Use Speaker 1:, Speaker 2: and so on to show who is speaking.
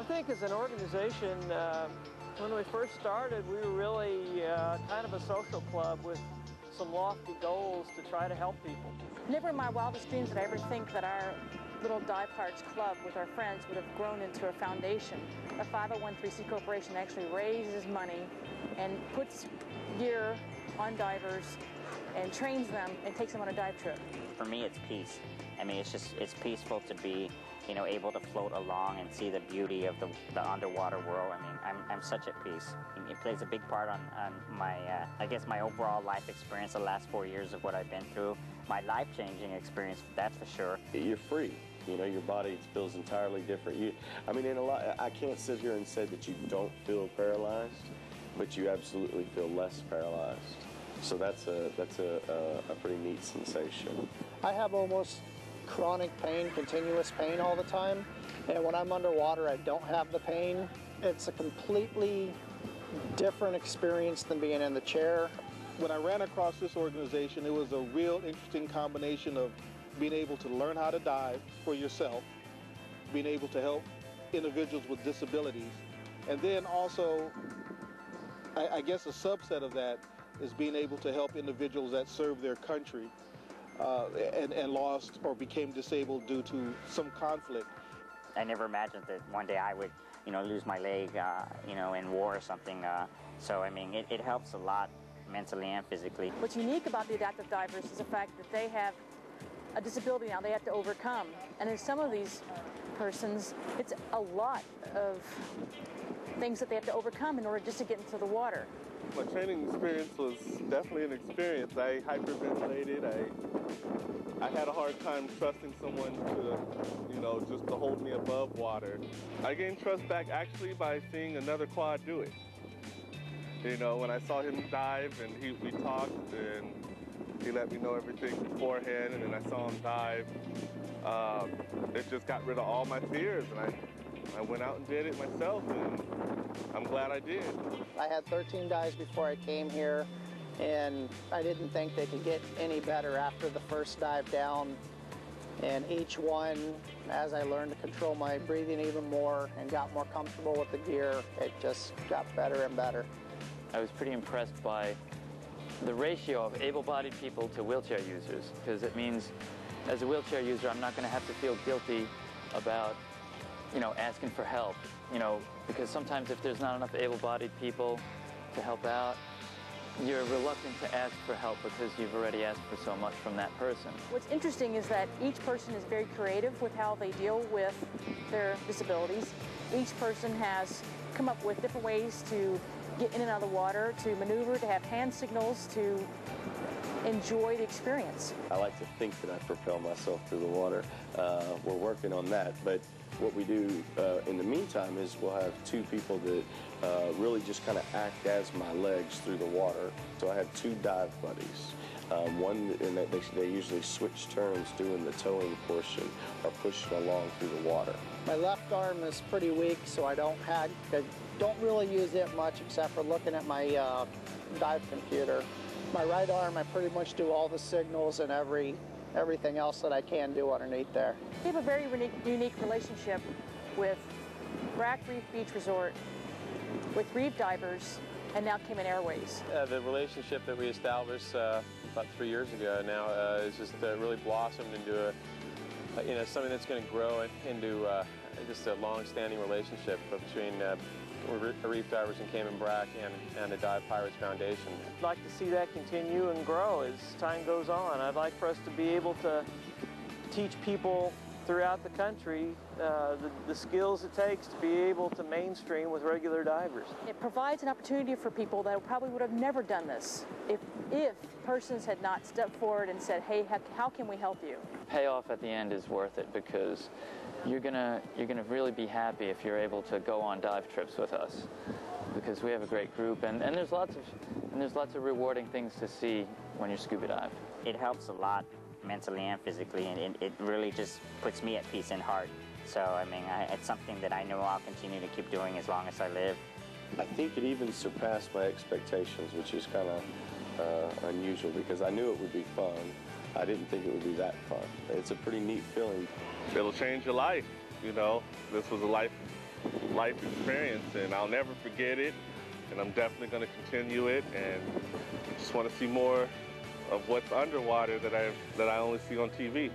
Speaker 1: I think as an organization, when we first started, we were really kind of a social club with some lofty goals to try to help people.
Speaker 2: Never in my wildest dreams did I ever think that our little dive pirates club with our friends would have grown into a foundation. A 501(c) corporation actually raises money and puts gear on divers and trains them and takes them on a dive trip.
Speaker 3: For me, it's peace. I mean, it's peaceful to be, you know, able to float along and see the beauty of the underwater world. I mean, I'm such at peace. It plays a big part on my, I guess, my overall life experience the last 4 years of what I've been through. My life-changing experience, that's for sure.
Speaker 4: You're free. You know, your body feels entirely different. I mean, I can't sit here and say that you don't feel paralyzed, but you absolutely feel less paralyzed. So that's a pretty neat sensation.
Speaker 5: I have almost chronic pain, continuous pain all the time, and when I'm underwater I don't have the pain. It's a completely different experience than being in the chair.
Speaker 6: When I ran across this organization, it was a real interesting combination of being able to learn how to dive for yourself, being able to help individuals with disabilities, and then also, I guess a subset of that is being able to help individuals that serve their country and lost or became disabled due to some conflict.
Speaker 3: I never imagined that one day I would, you know, lose my leg, you know, in war or something. So, I mean, it helps a lot mentally and physically.
Speaker 2: What's unique about the adaptive divers is the fact that they have a disability now they have to overcome. And in some of these persons, it's a lot of things that they have to overcome in order just to get into the water.
Speaker 7: My training experience was definitely an experience. I hyperventilated. I had a hard time trusting someone to, you know, just to hold me above water. I gained trust back actually by seeing another quad do it. You know, when I saw him dive and we talked and he let me know everything beforehand, and then I saw him dive, it just got rid of all my fears, and I went out and did it myself, and I'm glad I did.
Speaker 5: I had 13 dives before I came here, and I didn't think they could get any better after the first dive down. And each one, as I learned to control my breathing even more and got more comfortable with the gear, it just got better and better.
Speaker 8: I was pretty impressed by the ratio of able-bodied people to wheelchair users, because it means as a wheelchair user, I'm not going to have to feel guilty about, you know, asking for help, you know, because sometimes if there's not enough able-bodied people to help out, you're reluctant to ask for help because you've already asked for so much from that person.
Speaker 2: What's interesting is that each person is very creative with how they deal with their disabilities. Each person has come up with different ways to get in and out of the water, to maneuver, to have hand signals, to enjoy the experience.
Speaker 4: I like to think that I propel myself through the water. We're working on that, but what we do in the meantime is we'll have two people that really just kind of act as my legs through the water. So I have two dive buddies. One, and they usually switch turns doing the towing portion or pushing along through the water.
Speaker 5: My left arm is pretty weak, so I don't really use it much except for looking at my dive computer. My right arm, I pretty much do all the signals and everything else that I can do underneath there.
Speaker 2: We have a very unique relationship with Brac Reef Beach Resort, with Reef Divers, and now Cayman Airways.
Speaker 9: The relationship that we established about 3 years ago now is just really blossomed into you know, something that's going to grow into just a long-standing relationship between Reef Divers and Cayman Brac and the Dive Pirates Foundation.
Speaker 1: I'd like to see that continue and grow as time goes on. I'd like for us to be able to teach people throughout the country the skills it takes to be able to mainstream with regular divers.
Speaker 2: It provides an opportunity for people that probably would have never done this if persons had not stepped forward and said, hey, how can we help you?
Speaker 8: Payoff at the end is worth it because you're gonna really be happy if you're able to go on dive trips with us, because we have a great group, and there's lots of rewarding things to see when you scuba dive.
Speaker 3: It helps a lot mentally and physically, and it really just puts me at peace in heart. So, I mean, it's something that I know I'll continue to keep doing as long as I live.
Speaker 4: I think it even surpassed my expectations, which is kind of unusual because I knew it would be fun. I didn't think it would be that fun. It's a pretty neat feeling.
Speaker 7: It'll change your life, you know. This was a life life experience, and I'll never forget it, and I'm definitely going to continue it, and just want to see more of what's underwater that I only see on TV.